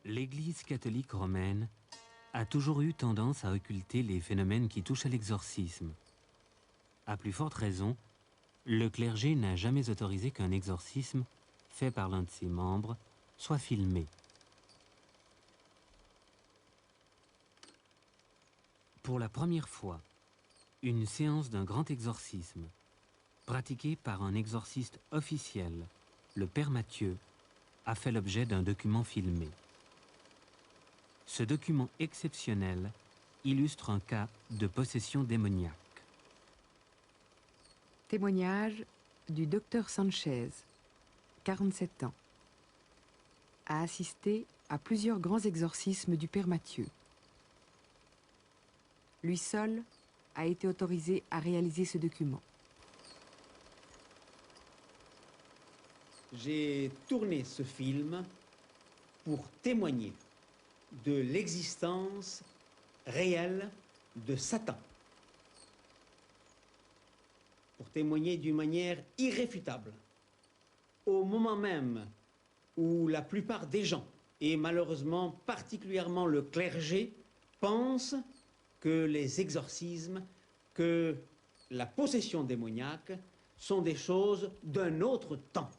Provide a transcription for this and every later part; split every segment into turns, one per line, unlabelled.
L'Église catholique romaine a toujours eu tendance à occulter les phénomènes qui touchent à l'exorcisme. À plus forte raison, le clergé n'a jamais autorisé qu'un exorcisme fait par l'un de ses membres soit filmé. Pour la première fois, une séance d'un grand exorcisme, pratiquée par un exorciste officiel, le Père Mathieu, a fait l'objet d'un document filmé. Ce document exceptionnel illustre un cas de possession démoniaque.
Témoignage du docteur Sanchez, 47 ans. A assisté à plusieurs grands exorcismes du Père Mathieu. Lui seul a été autorisé à réaliser ce document.
J'ai tourné ce film pour témoigner de l'existence réelle de Satan. Pour témoigner d'une manière irréfutable. Au moment même où la plupart des gens, et malheureusement particulièrement le clergé, pensent que les exorcismes, que la possession démoniaque sont des choses d'un autre temps.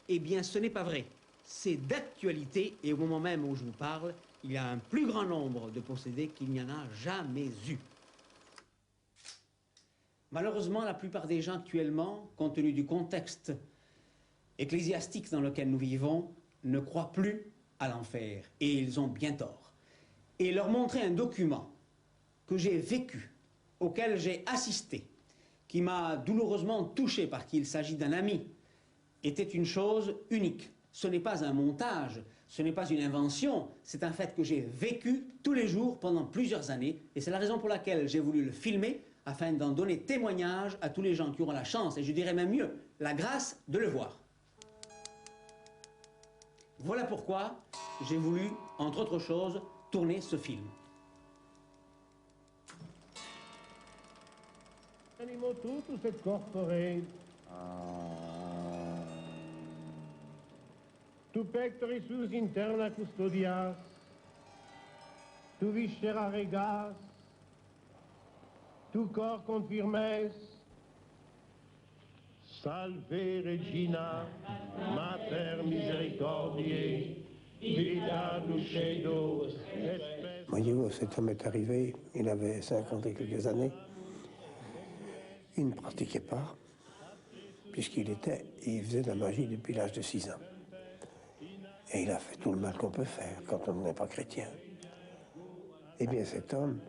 Eh bien, ce n'est pas vrai. C'est d'actualité et au moment même où je vous parle, il y a un plus grand nombre de possédés qu'il n'y en a jamais eu. Malheureusement, la plupart des gens actuellement, compte tenu du contexte ecclésiastique dans lequel nous vivons, ne croient plus à l'enfer et ils ont bien tort. Et leur montrer un document que j'ai vécu, auquel j'ai assisté, qui m'a douloureusement touché parce qu'il s'agit d'un ami, était une chose unique. Ce n'est pas un montage, ce n'est pas une invention, c'est un fait que j'ai vécu tous les jours pendant plusieurs années et c'est la raison pour laquelle j'ai voulu le filmer afin d'en donner témoignage à tous les gens qui auront la chance, et je dirais même mieux, la grâce de le voir. Voilà pourquoi j'ai voulu, entre autres choses, tourner ce film.
Animo tutus et corpore. Tu pectoris sus interna custodias, tu viscera regas, tu cor confirmes. Salve Regina, Mater Misericordiae, vita dulcedo, espes.
Voyez-vous, cet homme est arrivé, il avait 50 et quelques années. Il ne pratiquait pas, puisqu'il faisait de la magie depuis l'âge de 6 ans. Et il a fait tout le mal qu'on peut faire quand on n'est pas chrétien. Eh bien, cet homme,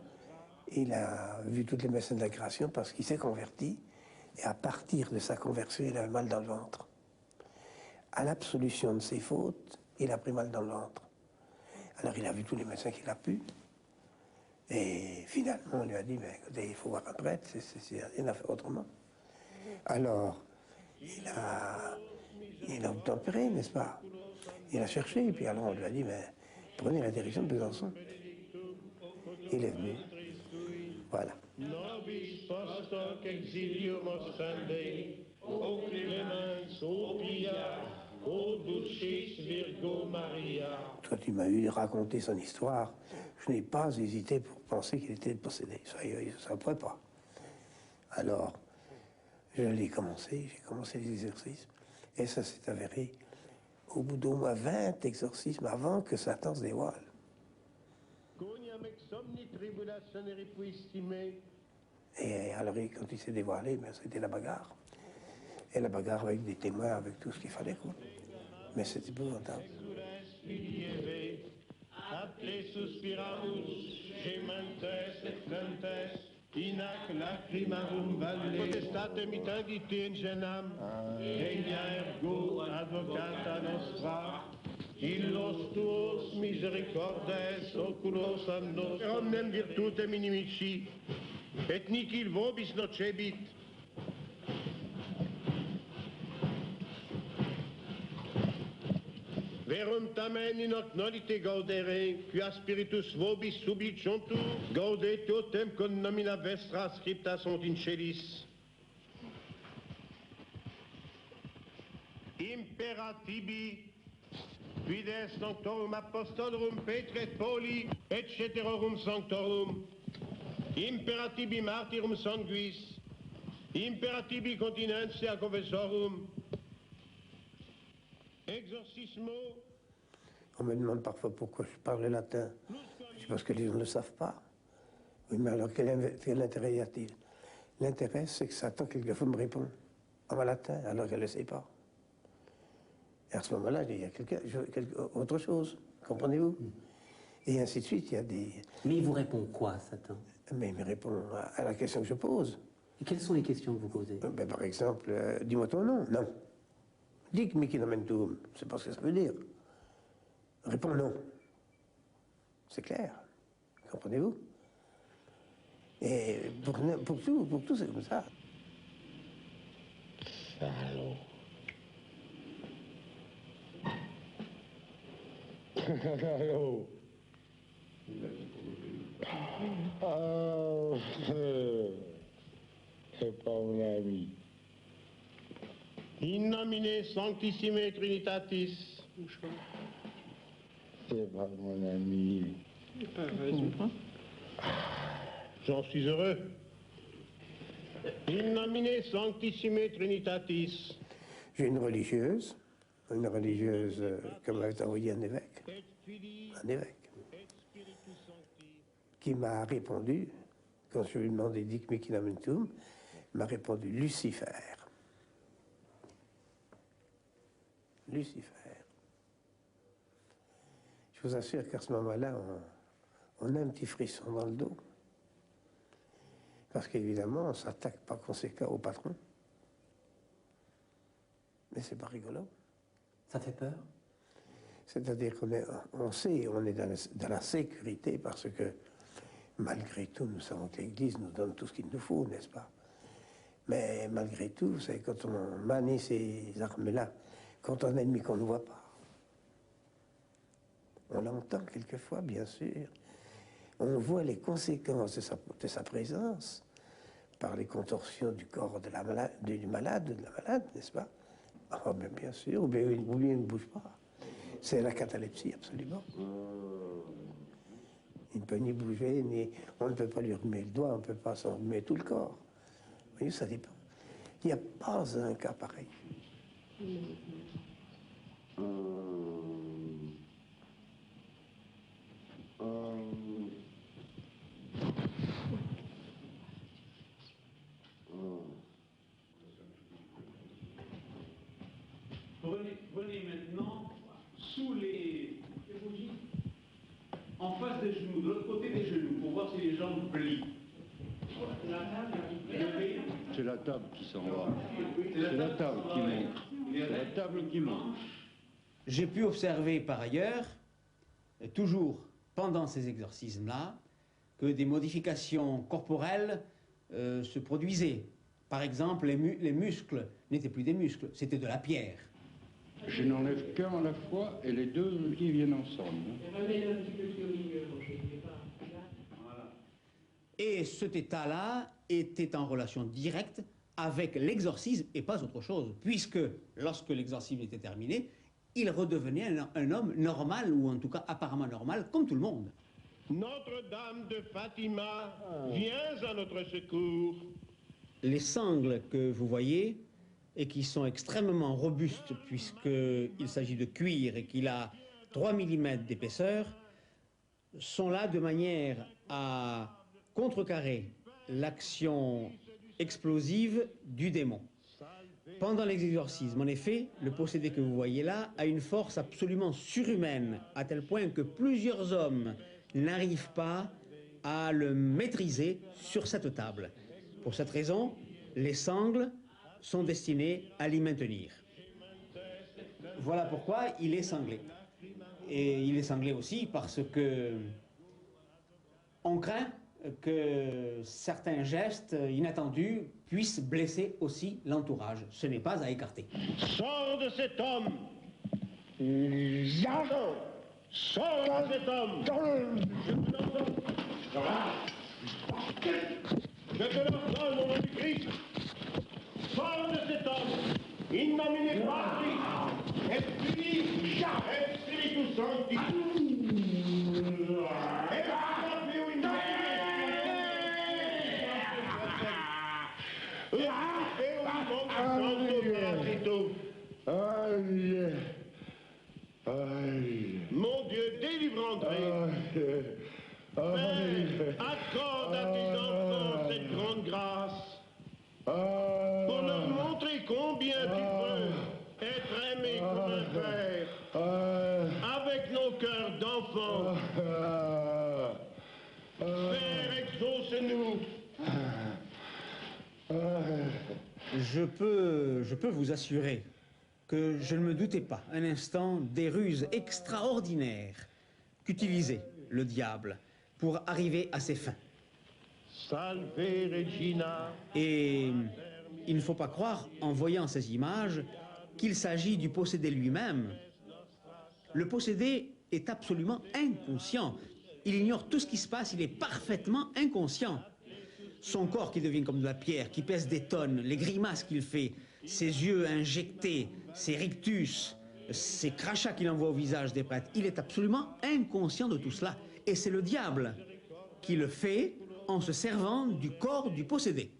il a vu toutes les messes de la création parce qu'il s'est converti, et à partir de sa conversion, il avait mal dans le ventre. À l'absolution de ses fautes, il a pris mal dans le ventre. Alors il a vu tous les médecins qu'il a pu, et finalement on lui a dit, mais écoutez, il faut voir un prêtre, il a fait autrement. Alors, il a obtempéré, n'est-ce pas? Il a cherché, et puis alors on lui a dit, mais prenez la direction de Besançon. Il est venu. Voilà.
Nobis post hoc exilium ostende, o clemens, o pia, o dulcis Virgo Maria.
Quand il m'a eu raconter son histoire, je n'ai pas hésité pour penser qu'il était possédé. Ça ne pourrait pas. Alors, j'ai commencé les exorcismes, et ça s'est avéré au bout d'au moins 20 exorcismes avant que Satan se dévoile. Et alors, quand il s'est dévoilé, c'était la bagarre. Et la bagarre avec des témoins, avec tout ce qu'il fallait, quoi. Mais c'était épouvantable.
Inac lacrimarum valle. Potestate mitandite in genam, regna ergo advocata nostra, illos tuos misericordes oculos annos, per omnem virtutem inimici, et nihil vobis nocebit. Verum tamen in hoc nolite gaudere, quia spiritus vobis subliciontur, gaudet totem con nomina vestra scripta sunt in celis. Imperatibi Fides sanctorum apostolorum Petri et Pauli, et ceterorum sanctorum, imperatibi martyrum sanguis, imperatibi continentia confessorum, exorcismo.
On me demande parfois pourquoi je parle latin. C'est parce que les gens ne le savent pas. Oui, mais alors quel intérêt y a-t-il? L'intérêt, c'est que Satan, quelquefois, me répond en latin, alors qu'elle ne le sait pas. Et à ce moment-là, il y a autre chose, comprenez-vous? Et ainsi de suite, il y a des...
Mais il vous répond quoi, Satan?
Mais il me répond à la question que je pose.
Et quelles sont les questions que vous posez?
Ben, par exemple, dis-moi ton nom. Non. Dic mihi nomen tuum. C'est pas ce que ça veut dire. Réponds non. C'est clair. Comprenez-vous? Et pour tout, c'est comme ça.
Salaud. Salaud. Oh, c'est pas mon ami. In nomine sanctissime Trinitatis. C'est pas mon ami. J'en suis heureux. In nomine sanctissime Trinitatis.
J'ai une religieuse qui m'avait envoyé un évêque, qui m'a répondu, quand je lui ai demandé Dic mihi nomen tuum, m'a répondu Lucifer. Lucifer. Je vous assure qu'à ce moment-là, on a un petit frisson dans le dos. Parce qu'évidemment, on ne s'attaque par conséquent au patron. Mais c'est pas rigolo.
Ça fait peur?
C'est-à-dire on sait, on est dans la sécurité parce que, malgré tout, nous savons que l'Église nous donne tout ce qu'il nous faut, n'est-ce pas? Mais malgré tout, c'est quand on manie ces armes-là contre un ennemi qu'on ne voit pas. On l'entend quelquefois, bien sûr. On voit les conséquences de sa présence par les contorsions du corps du malade, de la malade, n'est-ce pas? Ah, ben bien sûr, ou bien il ne bouge pas. C'est la catalepsie, absolument. Il ne peut ni bouger, on ne peut pas lui remuer le doigt, on ne peut pas s'en remuer tout le corps. Vous voyez, ça dépend. Il n'y a pas un cas pareil.
Venez maintenant sous les bougies, en face des genoux, de l'autre côté des genoux, pour voir si les jambes plient.
C'est la table qui s'en va. C'est la table qui manque. C'est la table qui manque.
J'ai pu observer par ailleurs, toujours pendant ces exorcismes-là, que des modifications corporelles se produisaient. Par exemple, les muscles n'étaient plus des muscles, c'était de la pierre.
Je n'enlève qu'un à la fois et les deux qui viennent ensemble.
Et cet état-là était en relation directe avec l'exorcisme et pas autre chose, puisque lorsque l'exorcisme était terminé, il redevenait un homme normal, ou en tout cas apparemment normal, comme tout le monde.
Notre-Dame de Fatima, viens à notre secours.
Les sangles que vous voyez, et qui sont extrêmement robustes, puisqu'il s'agit de cuir et qu'il a 3 mm d'épaisseur, sont là de manière à contrecarrer l'action explosive du démon. Pendant l'exorcisme, en effet, le possédé que vous voyez là a une force absolument surhumaine, à tel point que plusieurs hommes n'arrivent pas à le maîtriser sur cette table. Pour cette raison, les sangles sont destinées à l'y maintenir. Voilà pourquoi il est sanglé. Et il est sanglé aussi parce que on craint que certains gestes inattendus puissent blesser aussi l'entourage. Ce n'est pas à écarter.
Sors de cet homme. Sors de cet homme. Je te l'ordonne au nom du Christ. Sors de cet homme. In nomine Patris et Filii et Spiritus Sancti. Mon Dieu, délivre André. Père, accorde à tes enfants cette grande grâce pour leur montrer combien tu peux être aimé comme un père avec nos cœurs d'enfants. Père, exauce-nous.
Je peux vous assurer que je ne me doutais pas un instant des ruses extraordinaires qu'utilisait le diable pour arriver à ses fins.
Salve Regina.
Et il ne faut pas croire, en voyant ces images, qu'il s'agit du possédé lui-même. Le possédé est absolument inconscient. Il ignore tout ce qui se passe, il est parfaitement inconscient. Son corps qui devient comme de la pierre, qui pèse des tonnes, les grimaces qu'il fait, ses yeux injectés, ses rictus, ces crachats qu'il envoie au visage des prêtres, il est absolument inconscient de tout cela. Et c'est le diable qui le fait en se servant du corps du possédé.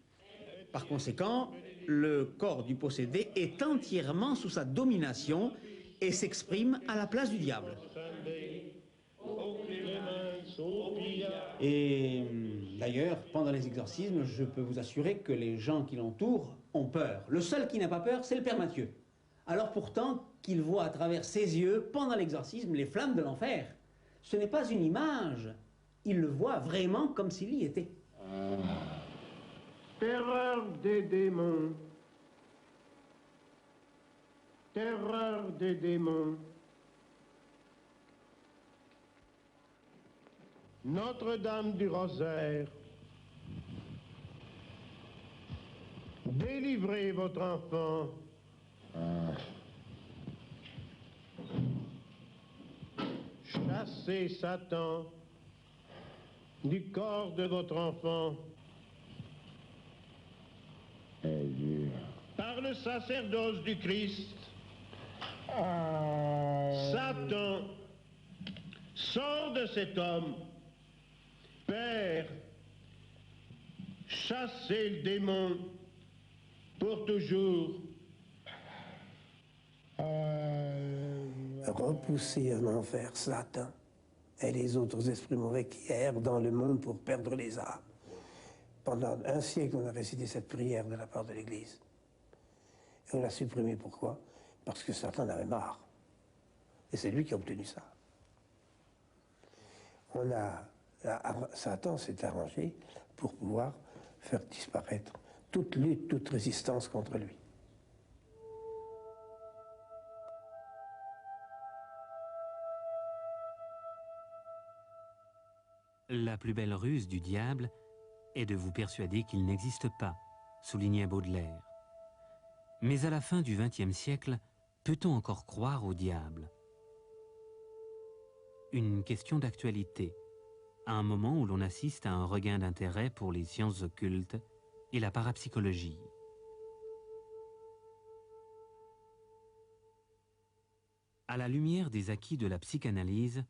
Par conséquent, le corps du possédé est entièrement sous sa domination et s'exprime à la place du diable. Et d'ailleurs, pendant les exorcismes, je peux vous assurer que les gens qui l'entourent ont peur. Le seul qui n'a pas peur, c'est le Père Mathieu. Alors pourtant qu'il voit à travers ses yeux, pendant l'exorcisme, les flammes de l'enfer. Ce n'est pas une image, il le voit vraiment comme s'il y était.
Terreur des démons. Terreur des démons. Notre-Dame du Rosaire, délivrez votre enfant. Chassez Satan du corps de votre enfant. Par le sacerdoce du Christ, Satan sort de cet homme. Père, chassez le démon pour toujours.
Repousser en enfer Satan et les autres esprits mauvais qui errent dans le monde pour perdre les âmes. Pendant un siècle, on a récité cette prière de la part de l'Église. Et on l'a supprimée. Pourquoi? Parce que Satan en avait marre. Et c'est lui qui a obtenu ça. Satan s'est arrangé pour pouvoir faire disparaître toute lutte, toute résistance contre lui.
La plus belle ruse du diable est de vous persuader qu'il n'existe pas, soulignait Baudelaire. Mais à la fin du XXe siècle, peut-on encore croire au diable? Une question d'actualité, à un moment où l'on assiste à un regain d'intérêt pour les sciences occultes et la parapsychologie. À la lumière des acquis de la psychanalyse,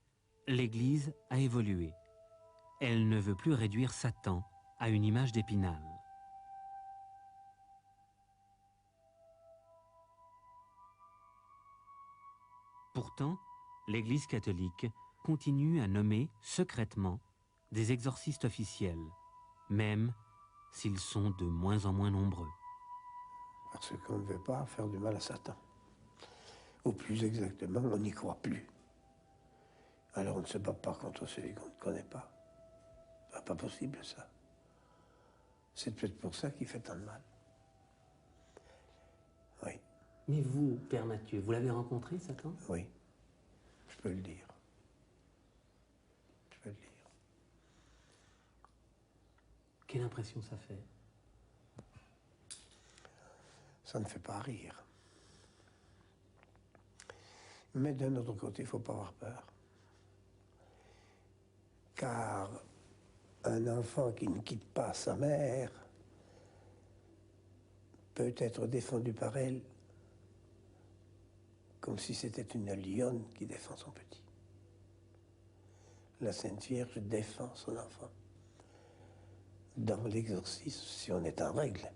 l'Église a évolué. Elle ne veut plus réduire Satan à une image d'Épinal. Pourtant, l'Église catholique continue à nommer secrètement des exorcistes officiels, même s'ils sont de moins en moins nombreux.
Parce qu'on ne veut pas faire du mal à Satan. Ou plus exactement, on n'y croit plus. Alors on ne se bat pas contre celui qu'on ne connaît pas. C'est pas possible, ça. C'est peut-être pour ça qu'il fait tant de mal. Oui.
Mais vous, Père Mathieu, vous l'avez rencontré, Satan?
Oui, je peux le dire. Je peux le dire.
Quelle impression ça fait?
Ça ne fait pas rire. Mais d'un autre côté, il ne faut pas avoir peur. Car un enfant qui ne quitte pas sa mère peut être défendu par elle comme si c'était une lionne qui défend son petit. La Sainte Vierge défend son enfant. Dans l'exorcisme, si on est en règle,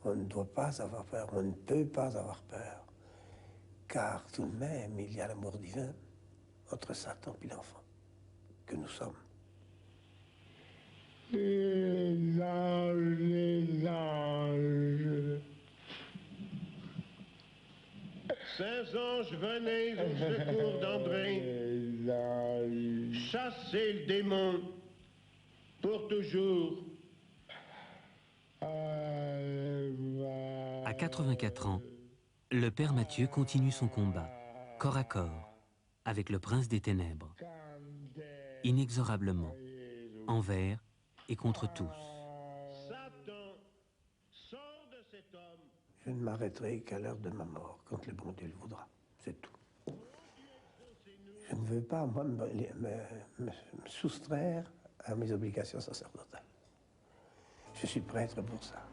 on ne doit pas avoir peur, on ne peut pas avoir peur, car tout de même, il y a l'amour divin entre Satan et l'enfant que nous sommes.
Les anges. Saints anges, venez au secours d'André. Chassez le démon pour toujours.
À 84 ans, le père Mathieu continue son combat, corps à corps, avec le prince des ténèbres, inexorablement, envers et contre tous.
Satan, sors de cet homme.
Je ne m'arrêterai qu'à l'heure de ma mort, quand le bon Dieu le voudra. C'est tout. Je ne veux pas, moi, me soustraire à mes obligations sacerdotales. Je suis prêtre pour ça.